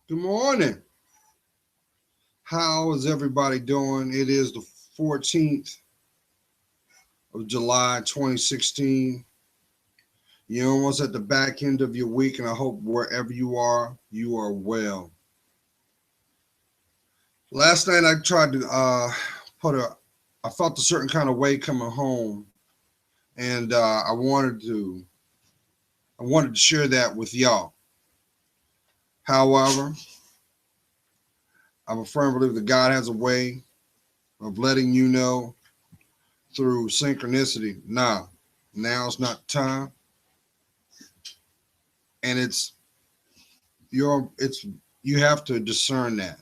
Good morning. How is everybody doing? It is the 14th of July, 2016. You're almost at the back end of your week, and I hope wherever you are well. Last night I tried to put a, I felt a certain kind of way coming home, and I wanted to share that with y'all. However, I'm a firm believer that God has a way of letting you know through synchronicity. Now's not the time, and it's you have to discern that.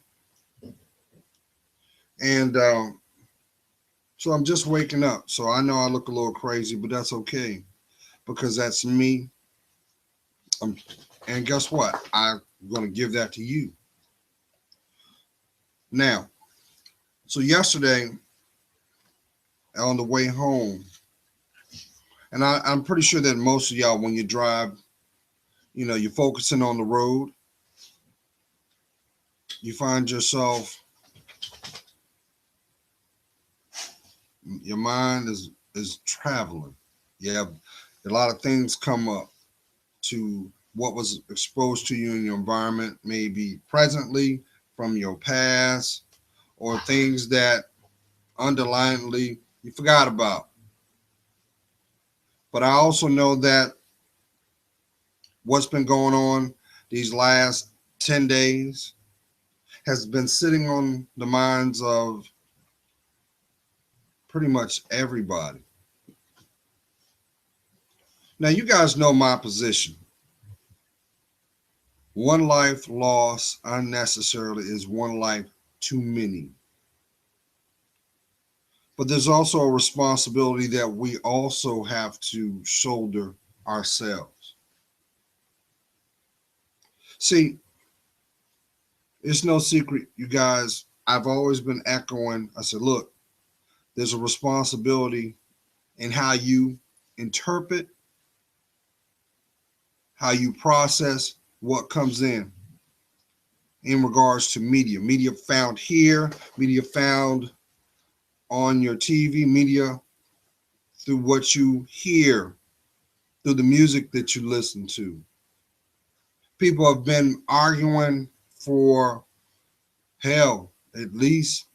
And so I'm just waking up. So I know I look a little crazy, but that's okay because that's me. Um, and guess what? I'm going to give that to you. Now, so yesterday on the way home, and I'm pretty sure that most of y'all, when you drive, you're focusing on the road, you find yourself, your mind is traveling. You have a lot of things come up to what was exposed to you in your environment, maybe presently from your past, or things that underlyingly you forgot about. But I also know that what's been going on these last 10 days has been sitting on the minds of pretty much everybody. Now, you guys know my position. One life lost unnecessarily is one life too many. But there's also a responsibility that we also have to shoulder ourselves. See, it's no secret, you guys. I've always been echoing. I said, look, there's a responsibility in how you interpret, how you process what comes in regards to media. Media found here, media found on your TV, media through what you hear, through the music that you listen to. People have been arguing for hell, at least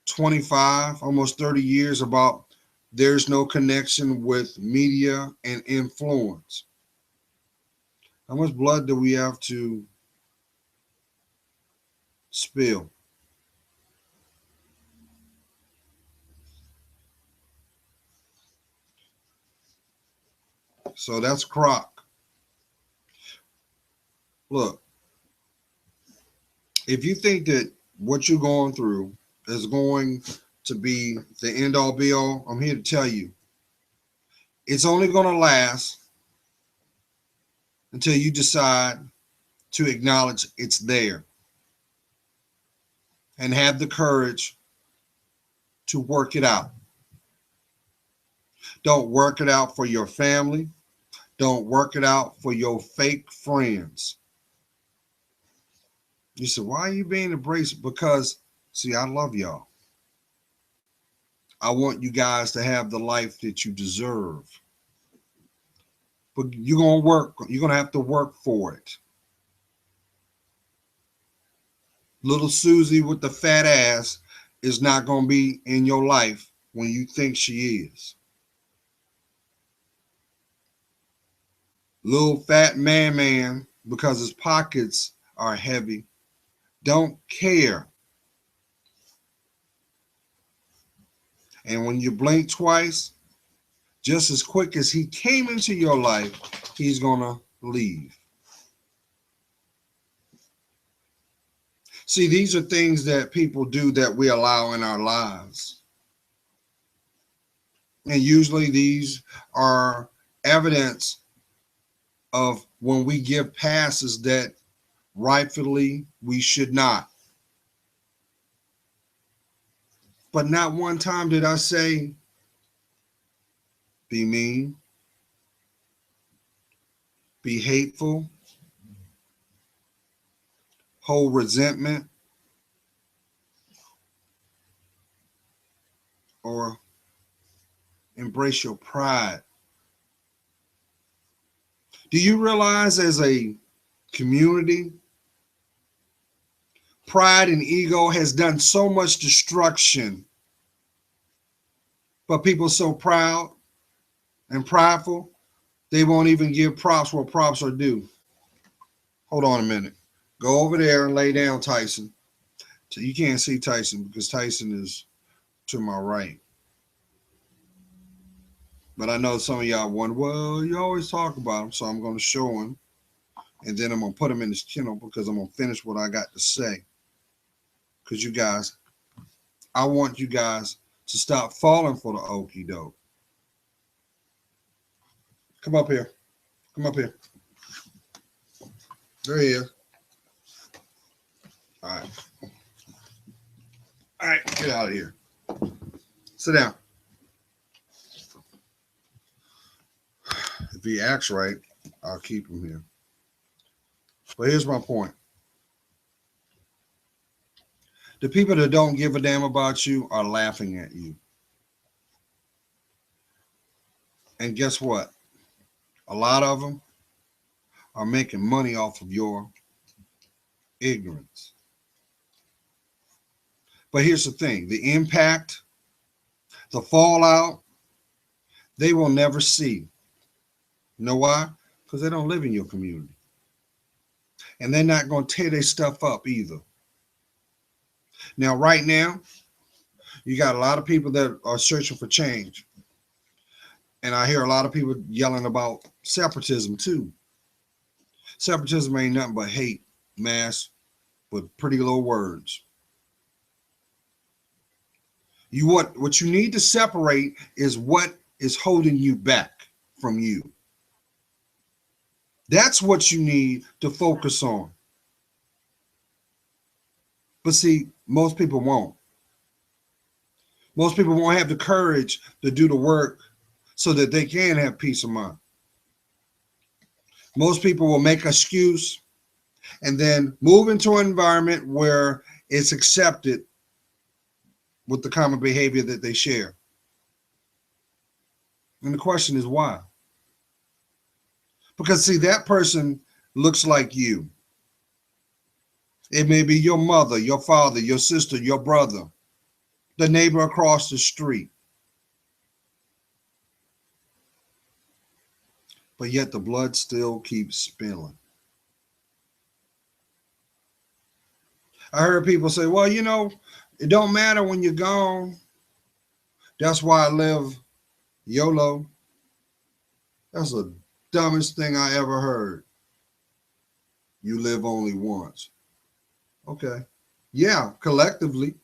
25, almost 30 years about there's no connection with media and influence. How much blood do we have to spill? So that's crock. Look, if you think that what you're going through is going to be the end all be all, I'm here to tell you it's only going to last until you decide to acknowledge it's there and have the courage to work it out. Don't work it out for your family. Don't work it out for your fake friends. You said, why are you being abrasive? Because, see, I love y'all. I want you guys to have the life that you deserve. But you're going to work. You're going to have to work for it. Little Susie with the fat ass is not going to be in your life when you think she is. Little fat man, because his pockets are heavy, don't care. And when you blink twice, just as quick as he came into your life, he's going to leave. See, these are things that people do that we allow in our lives. And usually these are evidence of when we give passes that rightfully we should not. But not one time did I say, be mean, be hateful, hold resentment, or embrace your pride. Do you realize as a community, pride and ego has done so much destruction, but people so proud and prideful, they won't even give props where props are due. Hold on a minute. Go over there and lay down, Tyson. So you can't see Tyson because Tyson is to my right. But I know some of y'all wonder, well, you always talk about him, so I'm going to show him. And then I'm going to put him in his kennel because I'm going to finish what I got to say. Because you guys, I want you guys to stop falling for the okie doke. Come up here. Come up here. There he is. All right. All right, get out of here. Sit down. If he acts right, I'll keep him here. But here's my point. The people that don't give a damn about you are laughing at you. And guess what? A lot of them are making money off of your ignorance. But here's the thing, the impact, the fallout, they will never see. You know why? Because they don't live in your community. And they're not going to tear their stuff up either. Now, right now, you got a lot of people that are searching for change. And I hear a lot of people yelling about separatism too. Separatism ain't nothing but hate mass with pretty little words. What you need to separate is what is holding you back from you. That's what you need to focus on. But see, most people won't. Most people won't have the courage to do the work so that they can have peace of mind. Most people will make an excuse and then move into an environment where it's accepted with the common behavior that they share. And the question is why? Because see, that person looks like you. It may be your mother, your father, your sister, your brother, the neighbor across the street. But yet the blood still keeps spilling. I heard people say, well, you know, it don't matter when you're gone. That's why I live YOLO. That's the dumbest thing I ever heard. You live only once. Okay. Yeah, collectively.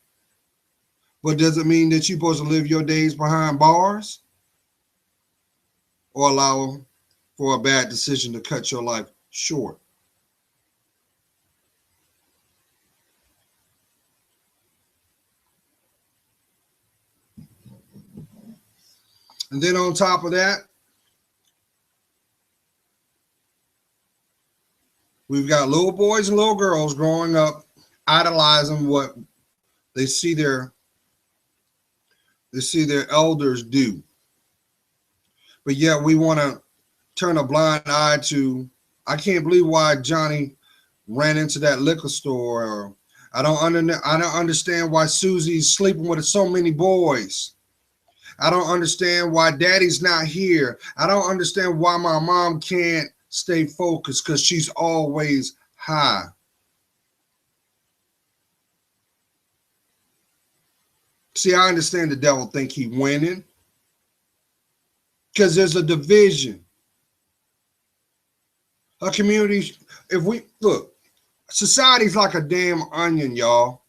But does it mean that you're supposed to live your days behind bars? Or allow for a bad decision to cut your life short? And then on top of that, we've got little boys and little girls growing up idolizing what they see their elders do. But yet we want to turn a blind eye to, I can't believe why Johnny ran into that liquor store. Or I don't understand why Susie's sleeping with so many boys. I don't understand why daddy's not here. I don't understand why my mom can't stay focused because she's always high. See, I understand the devil think he winning because there's a division. A community, if we look, society's like a damn onion, y'all.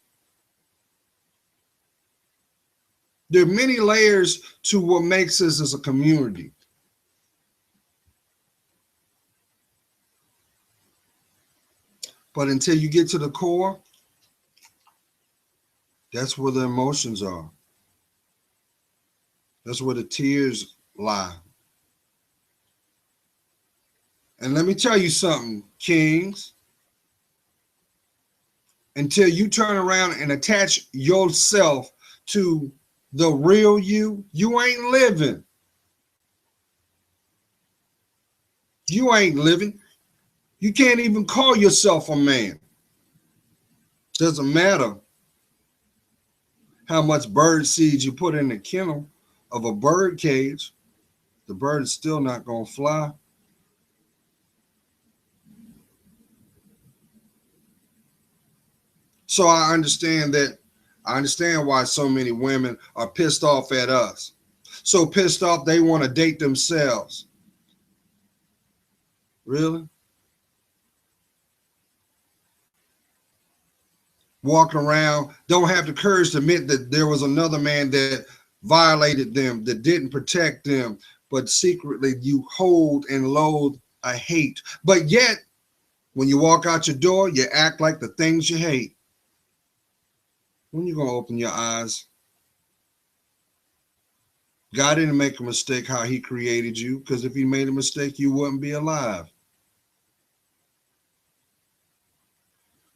There are many layers to what makes us as a community. But until you get to the core, that's where the emotions are. That's where the tears lie. And let me tell you something, kings. until you turn around and attach yourself to the real you, you ain't living. You ain't living. You can't even call yourself a man. Doesn't matter how much bird seed you put in the kennel of a bird cage, the bird is still not going to fly. So I understand that. I understand why so many women are pissed off at us. So pissed off they want to date themselves. Really? Walking around, don't have the courage to admit that there was another man that violated them, that didn't protect them, but secretly you hold and loathe a hate. But yet, when you walk out your door, you act like the things you hate. When you going to open your eyes? God didn't make a mistake how he created you, because if he made a mistake, you wouldn't be alive.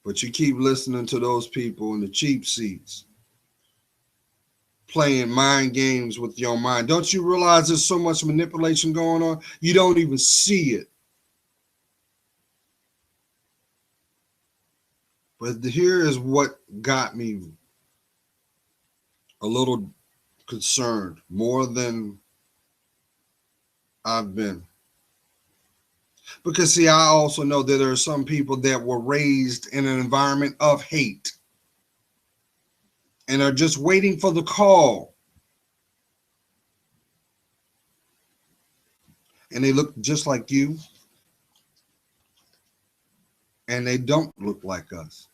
But you keep listening to those people in the cheap seats, playing mind games with your mind. Don't you realize there's so much manipulation going on? You don't even see it. But here is what got me a little concerned, more than I've been. Because see, I also know that there are some people that were raised in an environment of hate and are just waiting for the call. And they look just like you, and they don't look like us.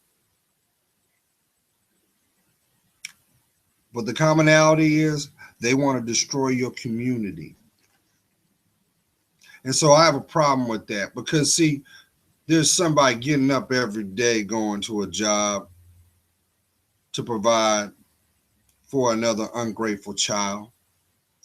But the commonality is they want to destroy your community. And so I have a problem with that, because see, there's somebody getting up every day going to a job to provide for another ungrateful child.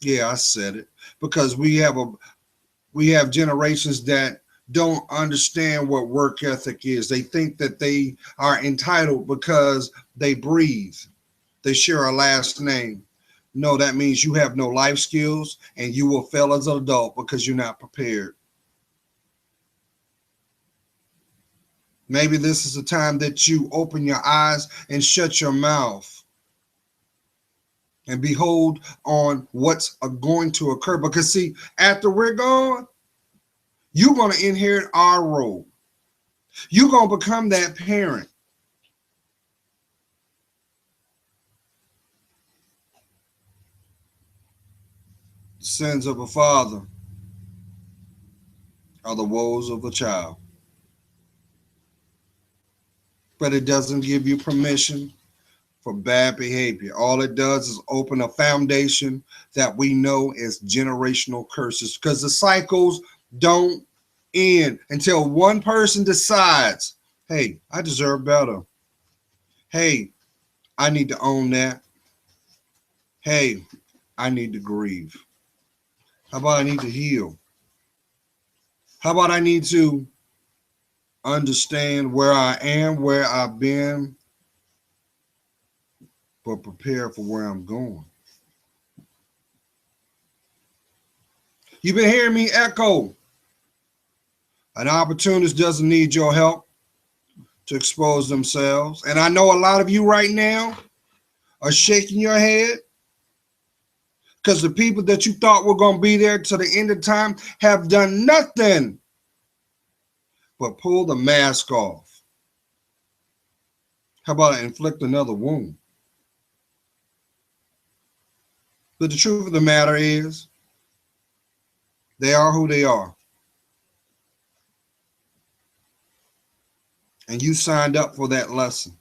Yeah, I said it. Because we have generations that don't understand what work ethic is. They think that they are entitled because they breathe. They share a last name. No, that means you have no life skills and you will fail as an adult because you're not prepared. Maybe this is the time that you open your eyes and shut your mouth and behold on what's going to occur. Because see, after we're gone, you're going to inherit our role. You're going to become that parent. The sins of a father are the woes of a child. But it doesn't give you permission for bad behavior. All it does is open a foundation that we know as generational curses, because the cycles don't end until one person decides, hey, I deserve better. Hey, I need to own that. Hey, I need to grieve. How about I need to heal? How about I need to understand where I am, where I've been, but prepare for where I'm going? You've been hearing me echo. An opportunist doesn't need your help to expose themselves. And I know a lot of you right now are shaking your head because the people that you thought were going to be there to the end of time have done nothing but pull the mask off. How about inflict another wound? But the truth of the matter is, they are who they are. And you signed up for that lesson.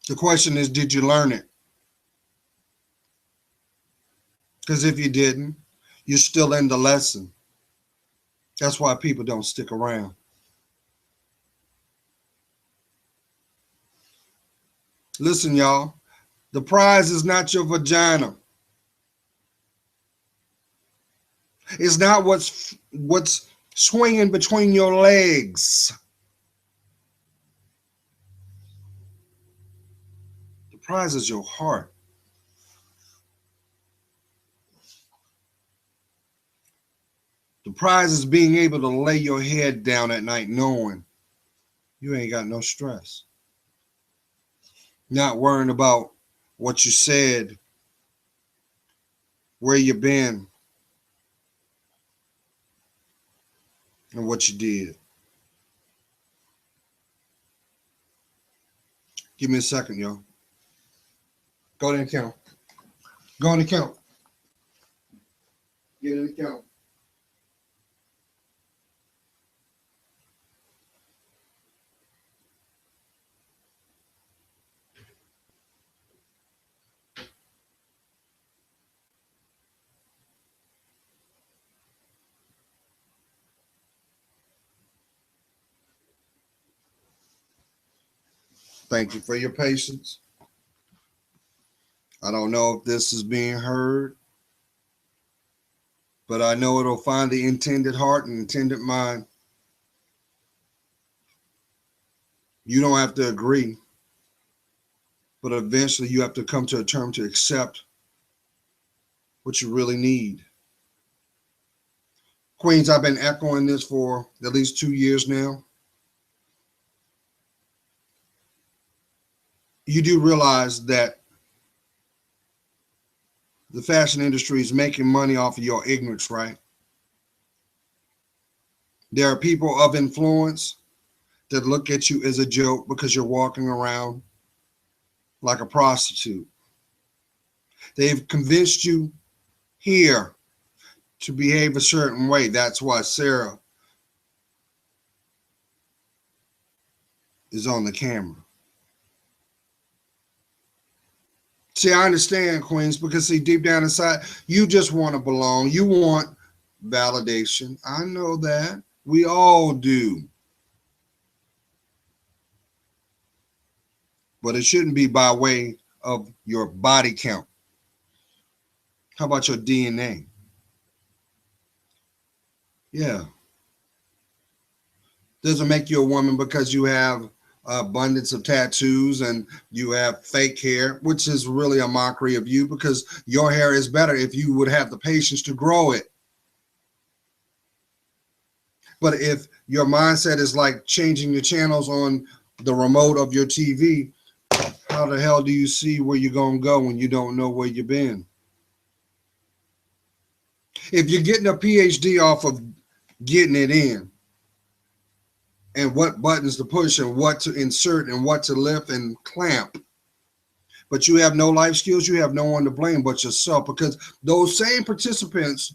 The question is, did you learn it? Because if you didn't, you're still in the lesson. That's why people don't stick around. Listen, y'all, the prize is not your vagina. It's not what's swinging between your legs. prize is your heart. The prize is being able to lay your head down at night knowing you ain't got no stress. Not worrying about what you said, where you been, and what you did. Give me a second, y'all. Go to the account. Go in the account. Get in the account. Thank you for your patience. I don't know if this is being heard, but I know it'll find the intended heart and intended mind. You don't have to agree, but eventually you have to come to a term to accept what you really need. Queens, I've been echoing this for at least 2 years now. You do realize that the fashion industry is making money off of your ignorance, right? There are people of influence that look at you as a joke because you're walking around like a prostitute. They've convinced you here to behave a certain way. That's why Sarah is on the camera. See, I understand, Queens, because see, deep down inside, you just want to belong. You want validation. I know that. We all do. But it shouldn't be by way of your body count. How about your DNA? Yeah. Doesn't make you a woman because you have abundance of tattoos and you have fake hair, which is really a mockery of you because your hair is better if you would have the patience to grow it. But if your mindset is like changing the channels on the remote of your TV, how the hell do you see where you're going to go when you don't know where you've been? If you're getting a PhD off of getting it in and what buttons to push and what to insert and what to lift and clamp, but you have no life skills, you have no one to blame but yourself because those same participants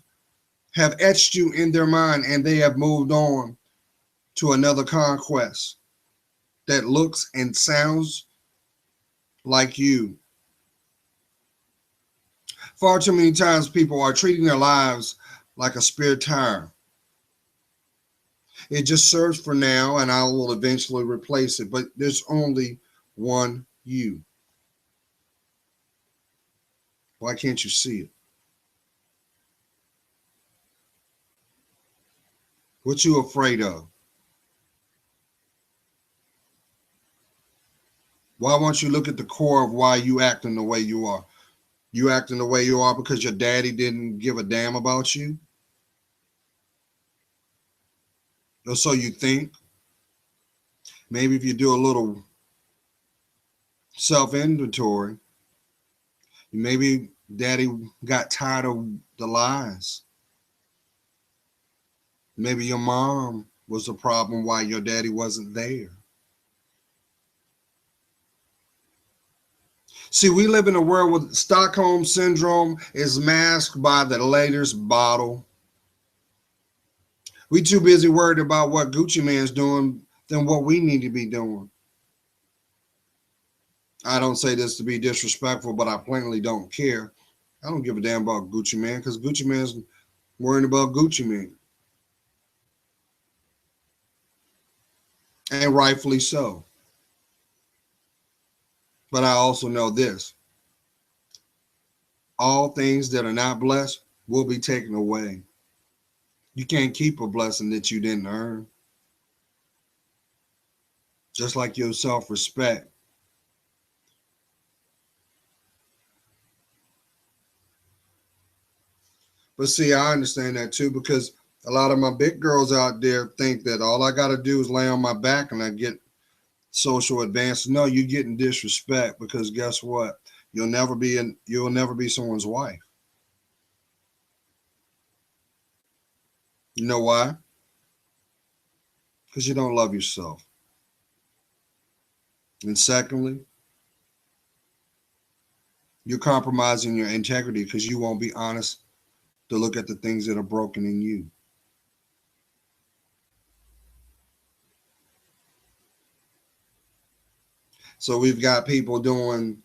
have etched you in their mind and they have moved on to another conquest that looks and sounds like you. Far too many times people are treating their lives like a spare tire. It just serves for now and I will eventually replace it, but there's only one you. Why can't you see it? What you afraid of? Why won't you look at the core of why you acting the way you are? You acting the way you are because your daddy didn't give a damn about you? Or so you think? Maybe if you do a little self-inventory, maybe daddy got tired of the lies. Maybe your mom was the problem why your daddy wasn't there. See, we live in a world where Stockholm Syndrome is masked by the latest bottle. We too busy worried about what Gucci Mane's doing than what we need to be doing. I don't say this to be disrespectful, but I plainly don't care. I don't give a damn about Gucci Mane because Gucci Mane's worrying about Gucci Mane. And rightfully so. But I also know this. All things that are not blessed will be taken away. You can't keep a blessing that you didn't earn. Just like your self-respect. But see, I understand that too, because a lot of my big girls out there think that all I got to do is lay on my back and I get social advance. No, you're getting disrespect, because guess what? You'll never be someone's wife. You know why? Because you don't love yourself. And secondly, you're compromising your integrity because you won't be honest to look at the things that are broken in you. So we've got people doing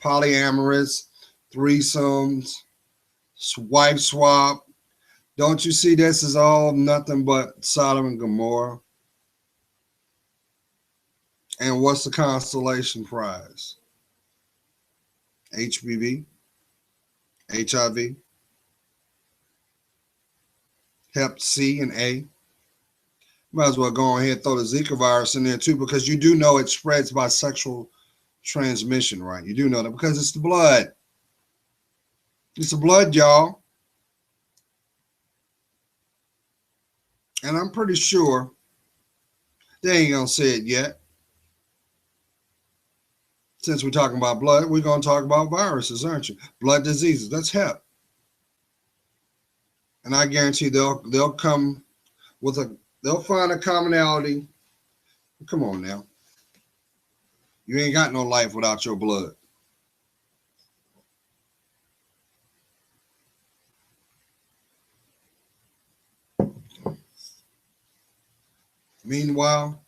polyamorous, threesomes, wife swap. Don't you see this is all nothing but Sodom and Gomorrah? And what's the consolation prize? HPV, HIV, Hep C and A. Might as well go ahead and throw the Zika virus in there too, because you do know it spreads by sexual transmission, right? You do know that because it's the blood. It's the blood, y'all. And I'm pretty sure they ain't gonna say it yet. Since we're talking about blood, we're gonna talk about viruses, aren't you? Blood diseases. That's Hep. And I guarantee they'll come with they'll find a commonality. Come on now. You ain't got no life without your blood. Meanwhile,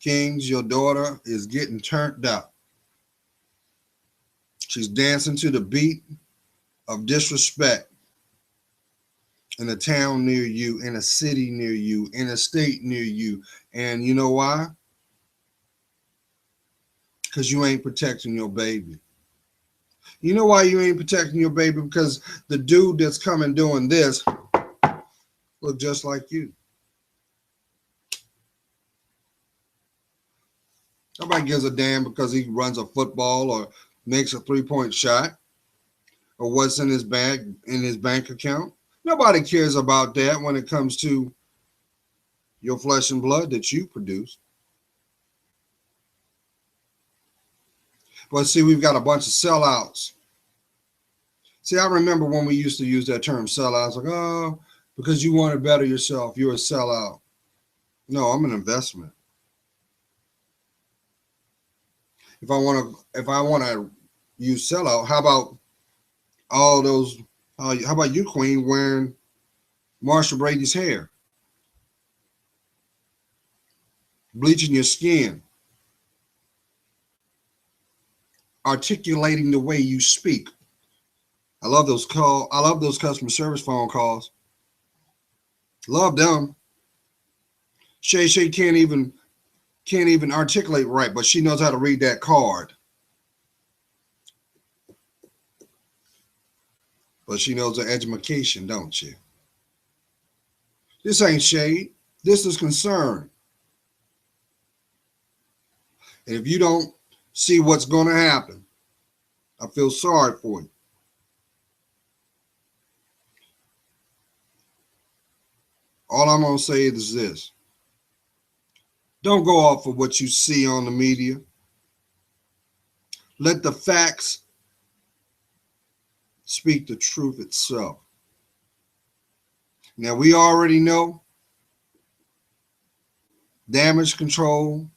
Kings, your daughter is getting turned out. She's dancing to the beat of disrespect in a town near you, in a city near you, in a state near you. And you know why? Because you ain't protecting your baby. You know why you ain't protecting your baby? Because the dude that's coming doing this look just like you. Nobody gives a damn because he runs a football or makes a three-point shot or what's in his bank account. Nobody cares about that when it comes to your flesh and blood that you produce. But see, we've got a bunch of sellouts. See, I remember when we used to use that term sellouts, like, oh, because you want to better yourself, you're a sellout. No, I'm an investment. If I want to use sellout, how about all those? How about you, Queen, wearing Marsha Brady's hair, bleaching your skin, articulating the way you speak? I love those I love those customer service phone calls. Love them. Shay can't even articulate right, but she knows how to read that card. But she knows her education, don't you? This ain't shade. This is concern. And if you don't see what's going to happen, I feel sorry for you. All I'm going to say is this. Don't go off of what you see on the media. Let the facts speak the truth itself. Now, we already know damage control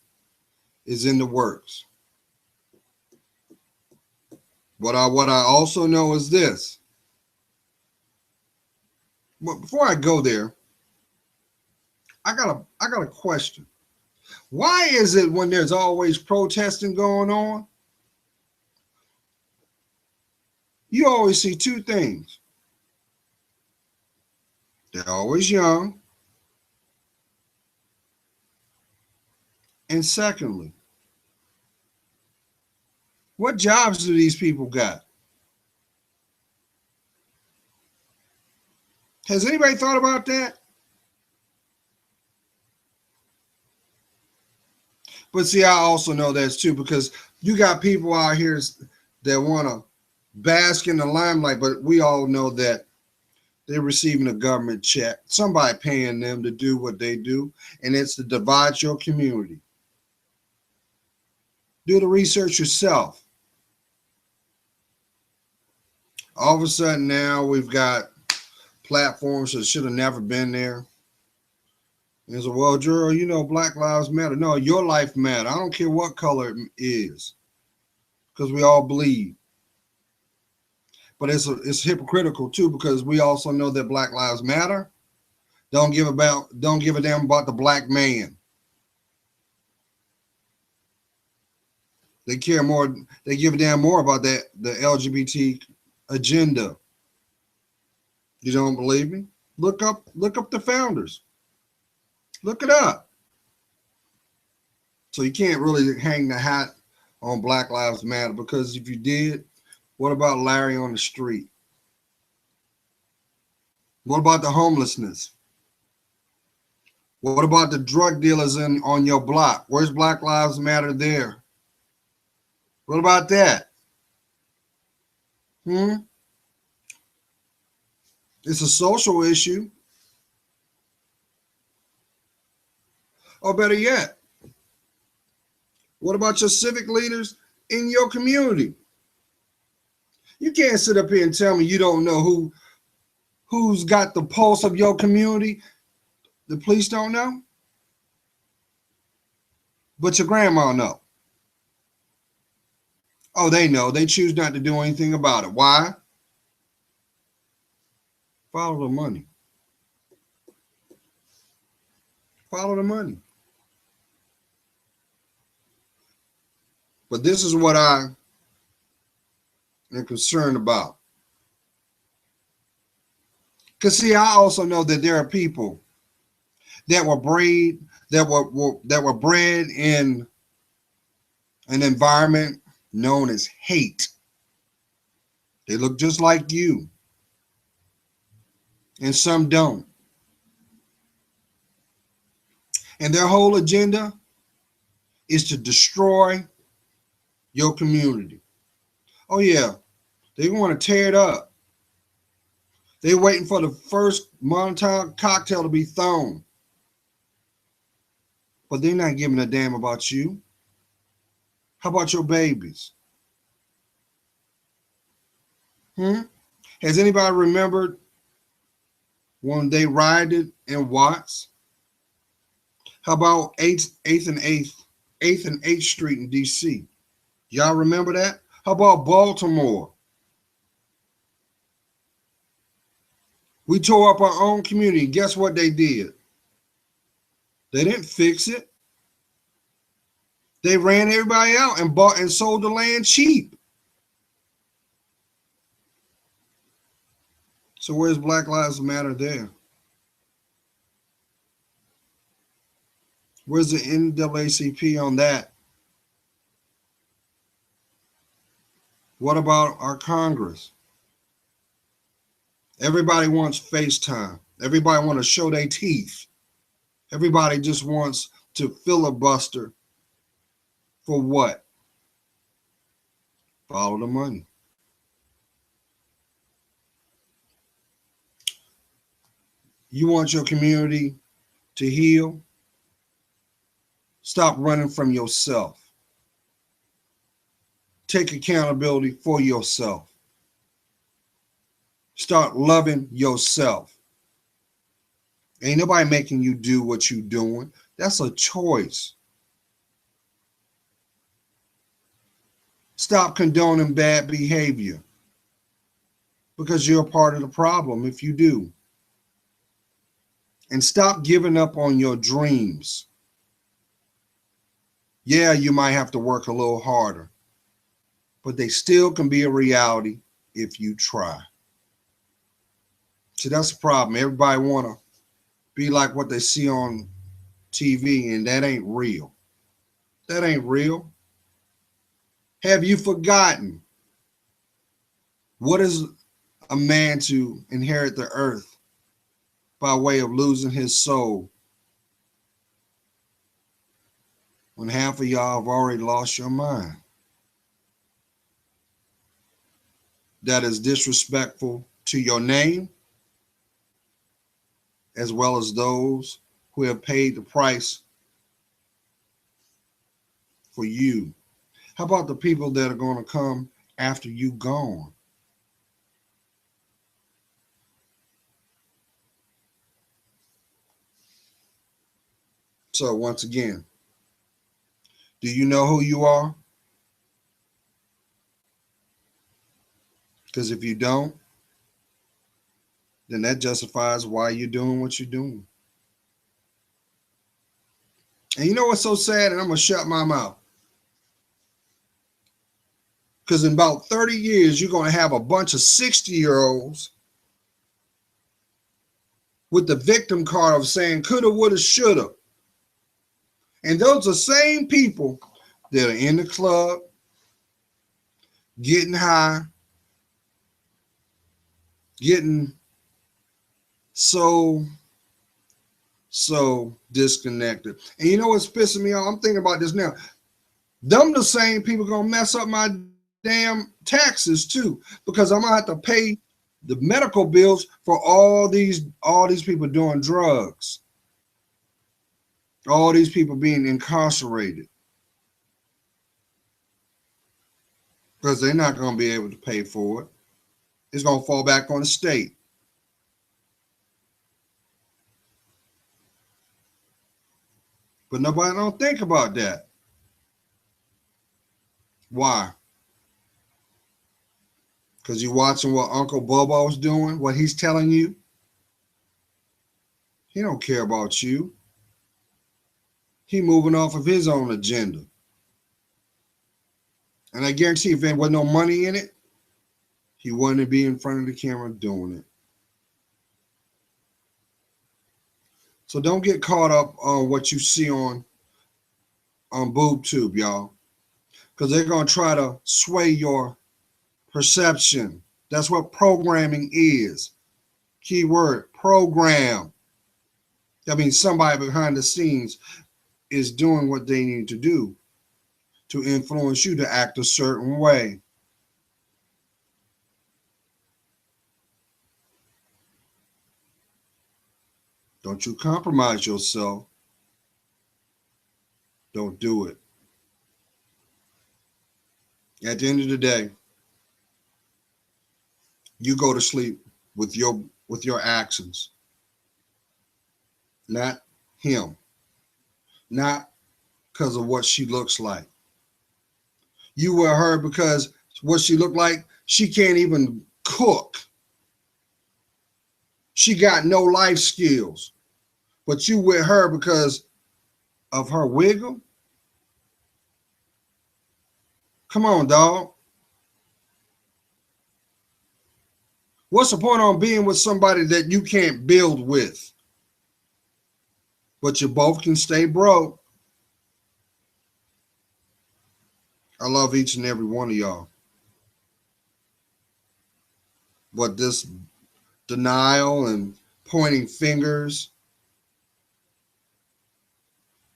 is in the works. What I also know is this. But before I go there, I got a question. Why is it when there's always protesting going on, you always see two things? They're always young. And secondly, what jobs do these people got? Has anybody thought about that? But see, I also know that's too, because you got people out here that want to bask in the limelight, but we all know that they're receiving a government check, somebody paying them to do what they do, and it's to divide your community. Do the research yourself. All of a sudden now we've got platforms that should have never been there. And so, well, Drew, you know, Black Lives Matter. No, your life matter. I don't care what color it is, because we all bleed. But it's hypocritical too, because we also know that Black Lives Matter. Don't give a damn about the black man. They care more. They give a damn more about the LGBT agenda. You don't believe me? Look up the founders. Look it up. So you can't really hang the hat on Black Lives Matter, because if you did, what about Larry on the street? What about the homelessness? What about the drug dealers on your block? Where's Black Lives Matter there? What about that? It's a social issue. Or better yet, what about your civic leaders in your community? You can't sit up here and tell me you don't know who's got the pulse of your community. The police don't know, but your grandma know. Oh, they know. They choose not to do anything about it. Why? Follow the money. Follow the money. But this is what I am concerned about. Because see, I also know that there are people that were bred in an environment known as hate. They look just like you, and some don't. And their whole agenda is to destroy your community. Oh yeah, they want to tear it up. They're waiting for the first Molotov cocktail to be thrown. But they're not giving a damn about you. How about your babies? Has anybody remembered when they rioted in Watts? How about 8th and 8th Street in DC? Y'all remember that? How about Baltimore? We tore up our own community. Guess what they did? They didn't fix it. They ran everybody out and bought and sold the land cheap. So where's Black Lives Matter there? Where's the NAACP on that? What about our Congress? Everybody wants FaceTime. Everybody wants to show their teeth. Everybody just wants to filibuster for what? Follow the money. You want your community to heal? Stop running from yourself. Take accountability for yourself. Start loving yourself. Ain't nobody making you do what you're doing. That's a choice. Stop condoning bad behavior, because you're a part of the problem if you do. And stop giving up on your dreams. Yeah, you might have to work a little harder, but they still can be a reality if you try. See, that's the problem. Everybody want to be like what they see on TV, and that ain't real. That ain't real. Have you forgotten what is a man to inherit the earth by way of losing his soul, when half of y'all have already lost your mind? that is disrespectful to your name, as well as those who have paid the price for you? How about the people that are going to come after you gone? So once again, do you know who you are? Because if you don't, then that justifies why you're doing what you're doing. And you know what's so sad? And I'm going to shut my mouth. Because in about 30 years, you're going to have a bunch of 60-year-olds with the victim card of saying coulda, woulda, shoulda. And those are the same people that are in the club, getting high, getting so disconnected. And you know what's pissing me off? I'm thinking about this now. Them the same people gonna mess up my damn taxes too, because I'm gonna have to pay the medical bills for all these people doing drugs, all these people being incarcerated, because they're not gonna be able to pay for it. It's gonna fall back on the state. But nobody don't think about that. Why? Because you're watching what Uncle Bobo's doing, what he's telling you. He don't care about you. He moving off of his own agenda. And I guarantee if there wasn't no money in it, he wouldn't be in front of the camera doing it. So don't get caught up on what you see on BoobTube, y'all. Because they're going to try to sway your perception. That's what programming is. Keyword, program. That means somebody behind the scenes is doing what they need to do to influence you to act a certain way. Don't you compromise yourself. Don't do it. At the end of the day, you go to sleep with your actions, not him, not because of what she looks like. You with her because what she looked like, she can't even cook. She got no life skills. But you with her because of her wiggle? Come on, dog. What's the point on being with somebody that you can't build with? But you both can stay broke. I love each and every one of y'all. But this denial and pointing fingers,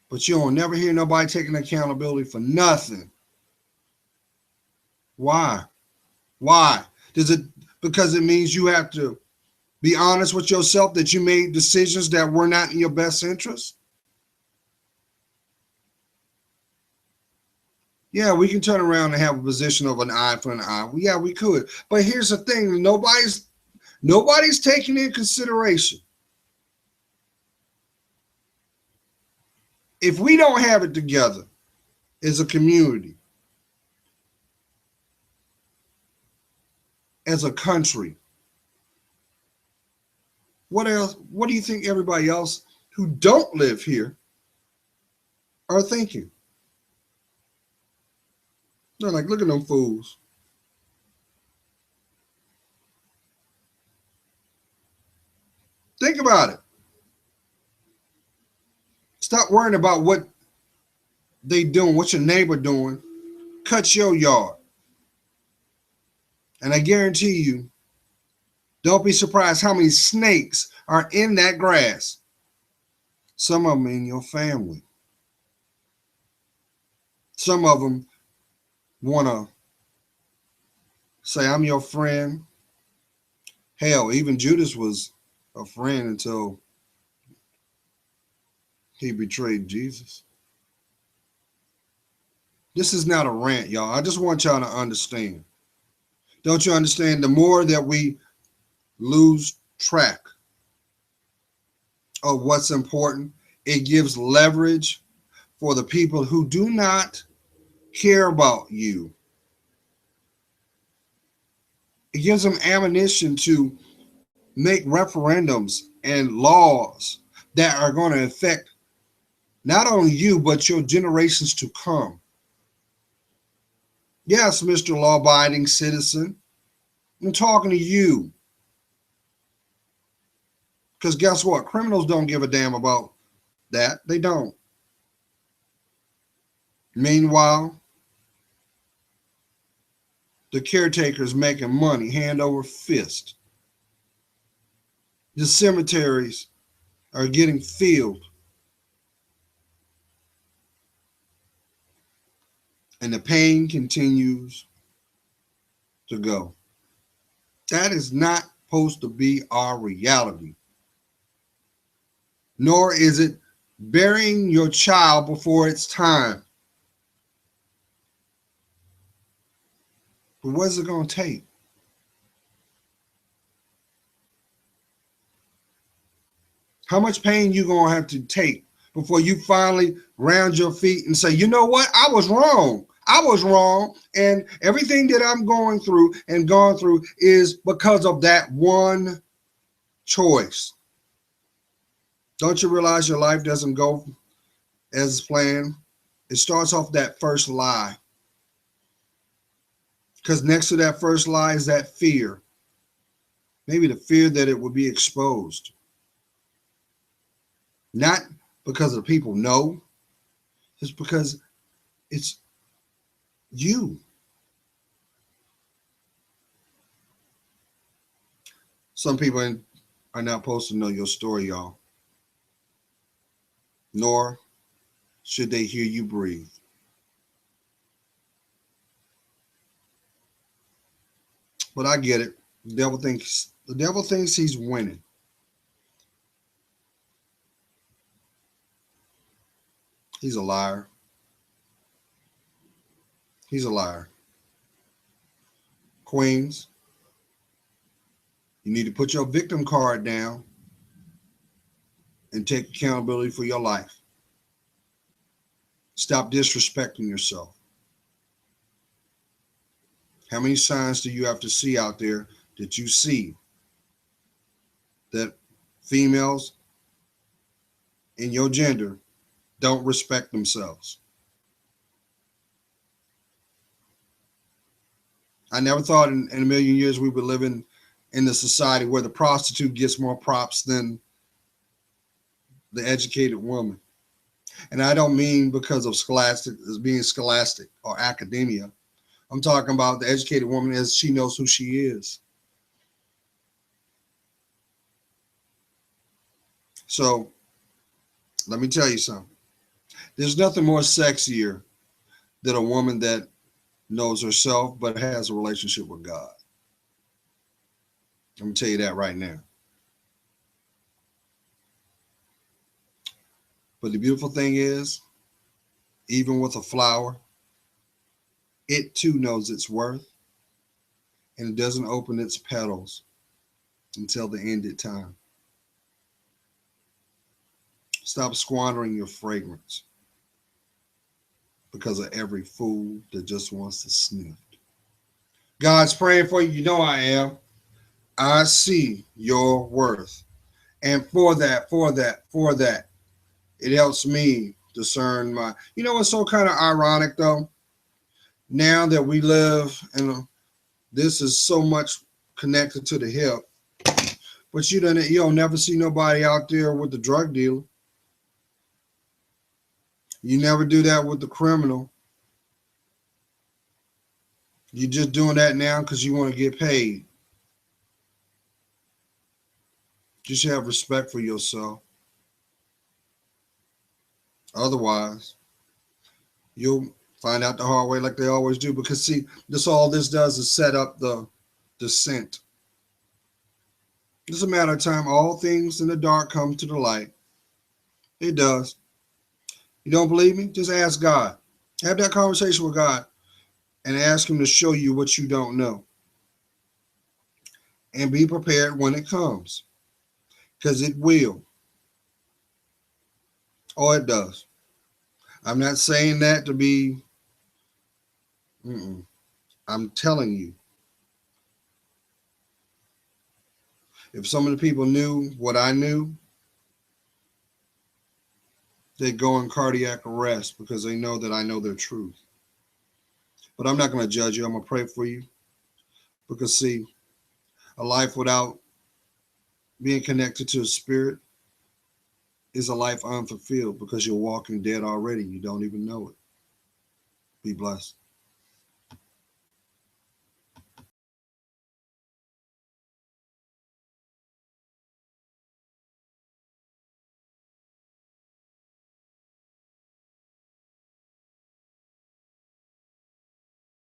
but you don't never hear nobody taking accountability for nothing. Why? Why? Does it because it means you have to be honest with yourself that you made decisions that were not in your best interest? Yeah, we can turn around and have a position of an eye for an eye. Yeah, we could. But here's the thing, nobody's taking in consideration. If we don't have it together as a community, as a country, what else? What do you think everybody else who don't live here are thinking? They're like, look at them fools. Think about it. Stop worrying about what they doing, what your neighbor doing. Cut your yard. And I guarantee you, don't be surprised how many snakes are in that grass. Some of them in your family. Some of them want to say, I'm your friend. Hell, even Judas was a friend until he betrayed Jesus. This is not a rant, y'all. I just want y'all to understand. Don't you understand? The more that we lose track of what's important, it gives leverage for the people who do not care about you. It gives them ammunition to make referendums and laws that are going to affect not only you, but your generations to come. Yes, Mr. Law Abiding Citizen, I'm talking to you. Because guess what? Criminals don't give a damn about that. They don't. Meanwhile, the caretakers making money hand over fist. The cemeteries are getting filled. And the pain continues to go. That is not supposed to be our reality. Nor is it burying your child before it's time. But what's it going to take? How much pain you going to have to take before you finally round your feet and say, you know what? I was wrong. I was wrong. And everything that I'm going through and gone through is because of that one choice. Don't you realize your life doesn't go as planned? It starts off that first lie. Because next to that first lie is that fear. Maybe the fear that it will be exposed. Not because the people know, it's because it's you. Some people are not supposed to know your story, y'all. Nor should they hear you breathe. But I get it. The devil thinks he's winning. He's a liar. He's a liar. Queens, you need to put your victim card down and take accountability for your life. Stop disrespecting yourself. How many signs do you have to see out there that you see that females in your gender don't respect themselves? I never thought in a million years we would live in the society where the prostitute gets more props than the educated woman. And I don't mean because of scholastic as being scholastic or academia. I'm talking about the educated woman as she knows who she is. So let me tell you something. There's nothing more sexier than a woman that knows herself but has a relationship with God. I'm gonna tell you that right now. But the beautiful thing is, even with a flower, it too knows its worth and it doesn't open its petals until the ended time. Stop squandering your fragrance because of every fool that just wants to sniff. God's praying for you. You know I am. I see your worth. And for that, it helps me discern my. You know what's so kind of ironic though? Now that we live and this is so much connected to the hip, but you'll never see nobody out there with the drug dealer. You never do that with the criminal. You're just doing that now because you want to get paid. Just have respect for yourself. Otherwise, you'll Find out the hard way like they always do. Because see, all this does is set up the descent. It's a matter of time. All things in the dark come to the light. It does. You don't believe me? Just ask God. Have that conversation with God and ask him to show you what you don't know. And be prepared when it comes. Because it will. Oh, it does. I'm not saying that to be... I'm telling you. If some of the people knew what I knew, they'd go in cardiac arrest because they know that I know their truth. But I'm not going to judge you. I'm going to pray for you. Because, see, a life without being connected to a spirit is a life unfulfilled because you're walking dead already. You don't even know it. Be blessed.